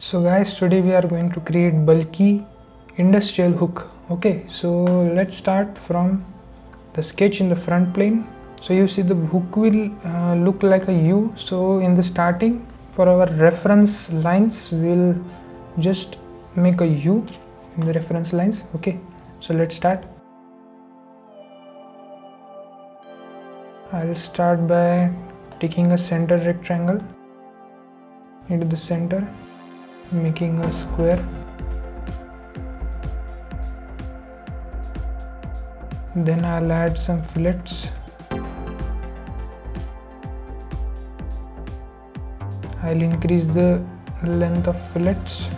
So guys, today we are going to create bulky industrial hook. Okay, so let's start from the sketch in the front plane. So you see the hook will look like a U. So in the starting, for our reference lines, we'll just make a U in the reference lines. Okay, so let's start. I'll start by taking a center rectangle into the center, making a square. Then I'll add some fillets. I'll increase the length of fillets.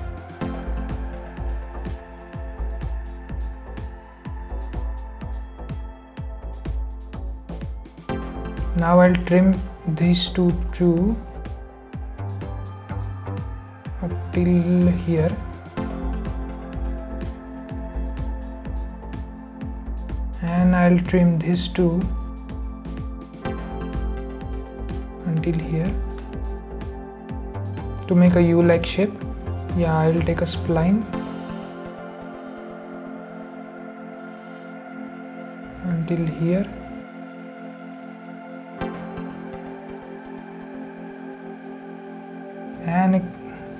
Now I'll trim these two up till here. And I'll trim this two until here to make a U-like shape. Yeah, I'll take a spline until here.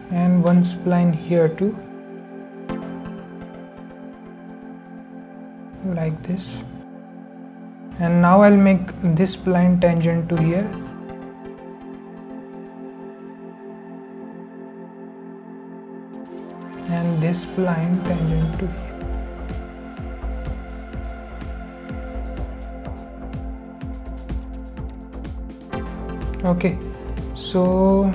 And one spline here too, like this. And now I'll make this spline tangent to here. And this spline tangent to here. Okay, so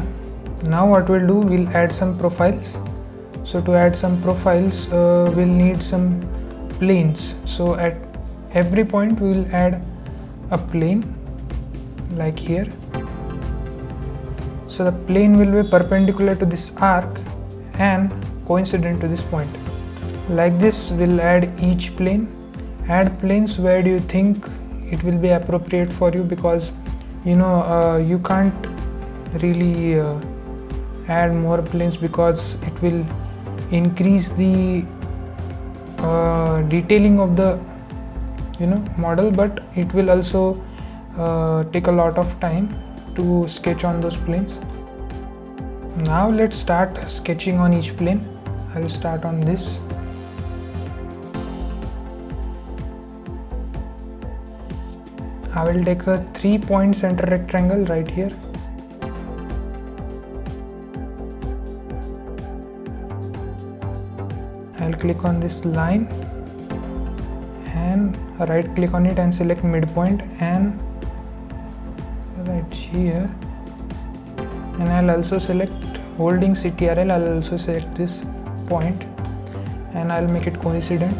now what we'll do, we'll add some profiles. So to add some profiles, we'll need some planes. So at every point we will add a plane, like here. So the plane will be perpendicular to this arc and coincident to this point. Like this, we'll add each plane. Add planes where do you think it will be appropriate for you, because you know you can't really add more planes because it will increase the detailing of the model, but it will also take a lot of time to sketch on those planes. Now let's start sketching on each plane. I'll start on this. I will take a 3-point center rectangle right here. I'll click on this line and right click on it and select midpoint, and right here, and I'll also select, holding Ctrl, I'll also select this point and I'll make it coincident.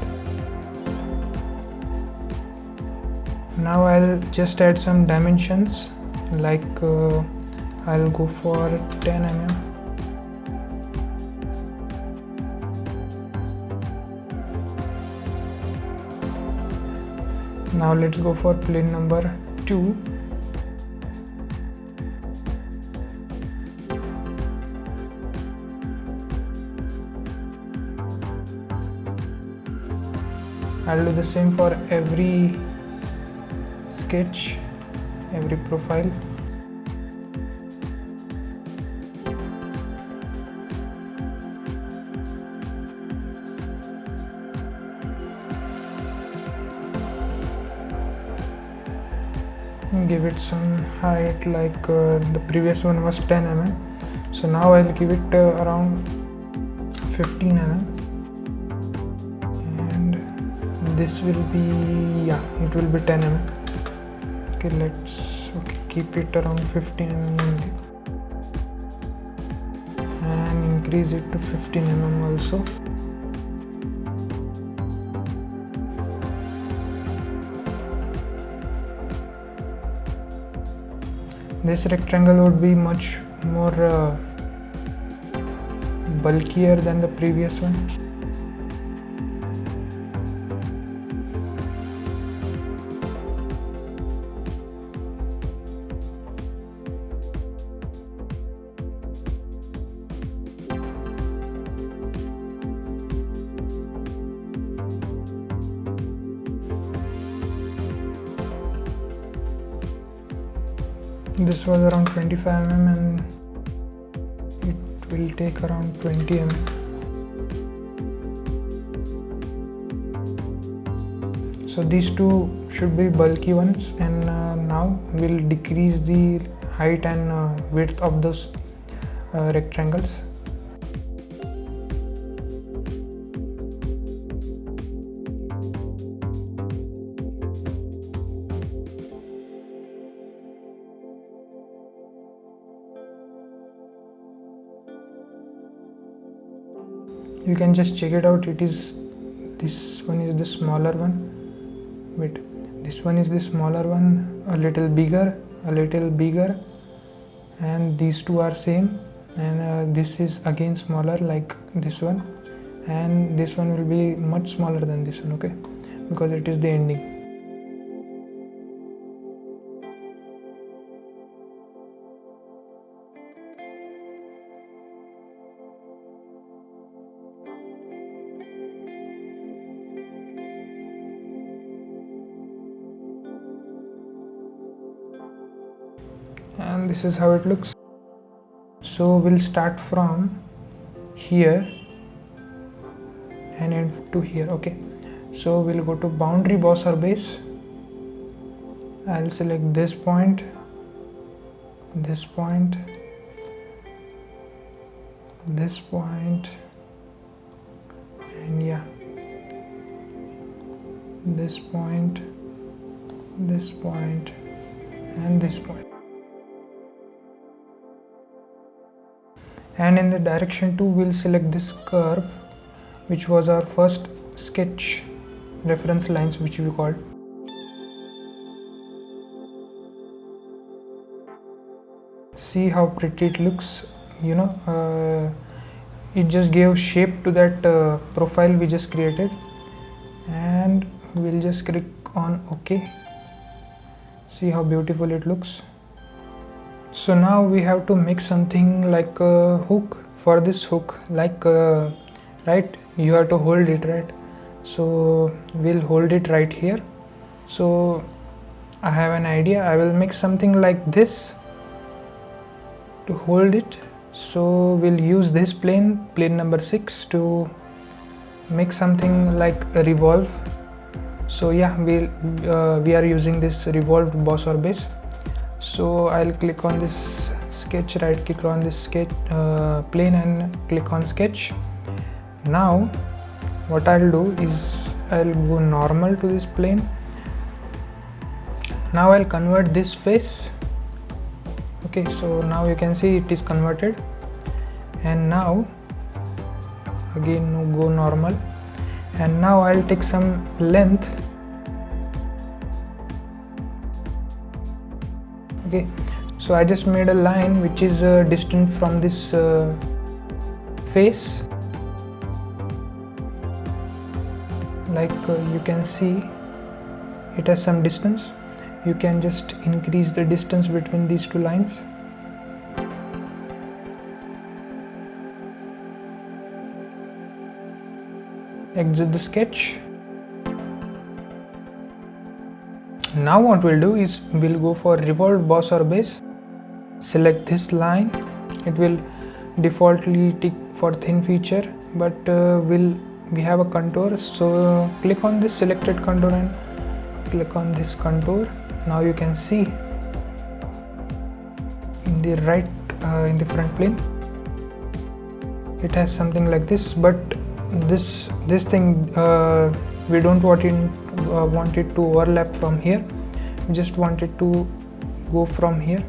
Now I'll just add some dimensions, like I'll go for 10 mm. Now let's go for plane number 2. I'll do the same for every sketch, every profile. Give it some height, like the previous one was 10 mm, so now I'll give it around 15 mm, and this will be, yeah, it will be 10 mm. Okay, let's keep it around 15 mm only, and increase it to 15 mm also. This rectangle would be much more bulkier than the previous one. This was around 25 mm and it will take around 20 mm. So these two should be bulky ones, and now we'll decrease the height and width of those rectangles. You can just check it out. This one is the smaller one. Wait, this one is the smaller one, a little bigger, and these two are same, and this is again smaller like this one, and this one will be much smaller than this one, okay, because it is the ending. And this is how it looks. So we'll start from here and end to here, okay. So we'll go to boundary boss or base. I'll select this point, this point, this point, and yeah, this point, this point, and this point. And in the direction 2 we'll select this curve, which was our first sketch reference lines, which we called. See how pretty it looks, you know, it just gave shape to that profile we just created. And we'll just click on OK. See how beautiful it looks. So now we have to make something like a hook. For this hook, like right, you have to hold it, right? So we'll hold it right here. So I have an idea. I will make something like this to hold it. So we'll use this plane number 6, to make something like a revolve. So yeah, we are using this revolved boss or base. So I'll click on this sketch, right click on this sketch plane and click on sketch. Now what I'll do is I'll go normal to this plane. Now I'll convert this face. Okay, so now you can see it is converted. And now again go normal, and now I'll take some length. Okay, so I just made a line which is distant from this face. Like you can see it has some distance. You can just increase the distance between these two lines. Exit the sketch. Now what we'll do is we'll go for revolved boss or base. Select this line. It will defaultly tick for thin feature, but we have a contour. So click on this selected contour and click on this contour. Now you can see in the right in the front plane it has something like this, but this thing we don't want it to overlap from here. We just want it to go from here.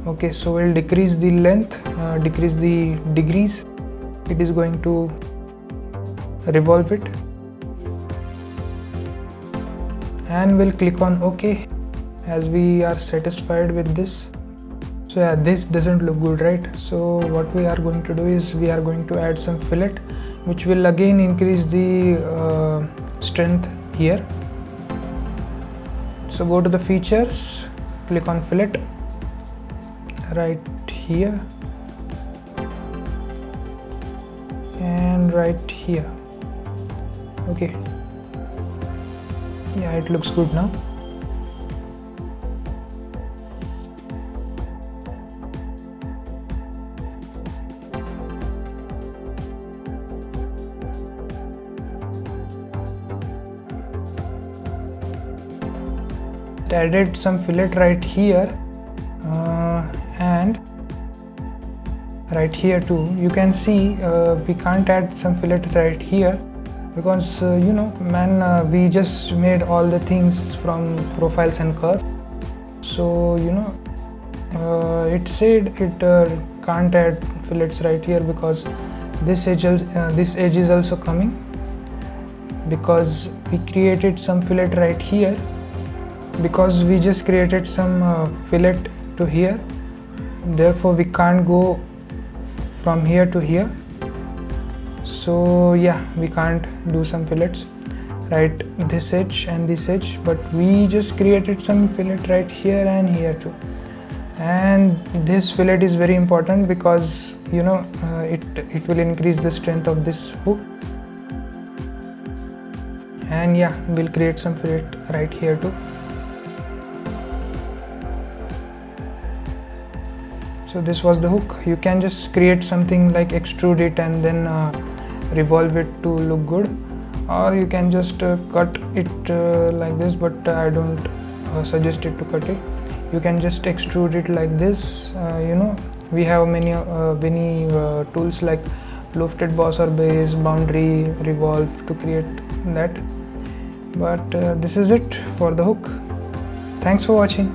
Okay, so we'll decrease the length, decrease the degrees. It is going to revolve it, and we'll click on OK as we are satisfied with this. So yeah, this doesn't look good, right? So what we are going to do is we are going to add some fillet, which will again increase the strength here. So go to the features, click on fillet right here and right here. Okay, yeah, it looks good now. just added some fillet right here and right here too. You can see we can't add some fillets right here because we just made all the things from profiles and curves. So it said it can't add fillets right here because this edge is also coming, because we created some fillet right here, because we just created some fillet to here. Therefore we can't go from here to here. So yeah, we can't do some fillets right this edge and this edge, but we just created some fillet right here and here too. And this fillet is very important because it will increase the strength of this hook. And yeah, we'll create some fillet right here too. So this was the hook. You can just create something like extrude it and then revolve it to look good, or you can just cut it like this, but I don't suggest it to cut it. You can just extrude it like this. We have many tools like lofted boss or base, boundary, revolve to create that. But this is it for the hook. Thanks for watching.